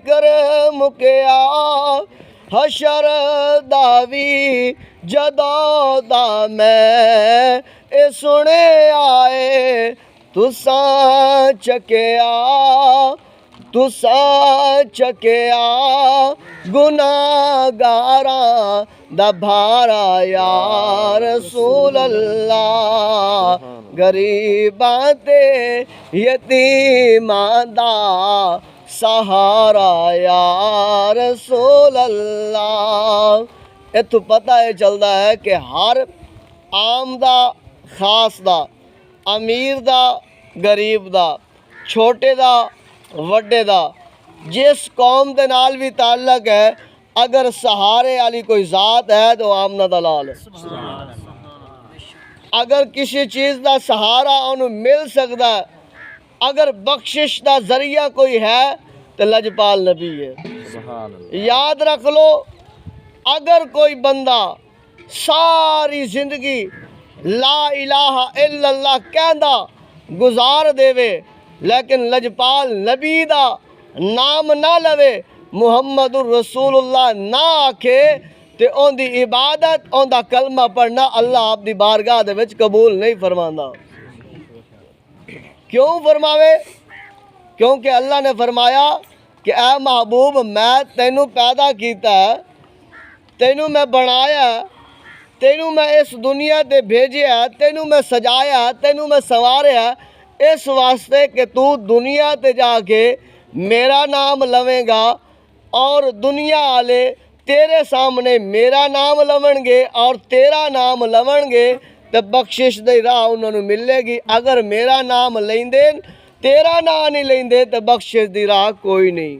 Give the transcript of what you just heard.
कर मुकिया हशर दावी जदों दा मैं ए सुने आए तुसां चकिया गुनाहगारां दा भारा या रसूल अल्लाह गरीबां ते यतीमां दा सहारा या रसूल अल्लाह। इत्थों पता ये चलता है कि हर आम दा खास दा अमीर दा गरीब दा छोटे दा वड्डे दा जिस कौम दे नाल भी ताल्लक है अगर सहारे वाली कोई ज़ात है तो आमना दा लाल है। अगर किसी चीज़ का सहारा उन्हें मिल सकता है अगर बख्शिश का जरिया कोई है तो लजपाल नबी है। याद रख लो अगर कोई बंदा सारी जिंदगी ला इलाहा इल्लल्लाह कहंदा गुजार देवे लेकिन लजपाल नबी दा नाम ना लवे मुहम्मदुर रसूलुल्लाह ना आखे ते उनकी इबादत उनका कलमा पढ़ना अल्लाह आपकी बारगाह दे विच कबूल नहीं फरमांदा। क्यों फरमावे? क्योंकि अल्लाह ने फरमाया कि ऐ महबूब मैं तैनू पैदा किया तैनू मैं बनाया तैनू मैं इस दुनिया ते भेजा तैनू मैं सजाया तैनू मैं संवारिया इस वास्ते कि तू दुनिया ते जाके मेरा नाम लवेगा और दुनिया वाले तेरे सामने मेरा नाम लवणगे और तेरा नाम लवणगे तो बख्शिश दी राह उन्होंने मिलेगी। अगर मेरा नाम लेंदे तेरा नाम नहीं लेंदे तो बख्शिश दी राह कोई नहीं।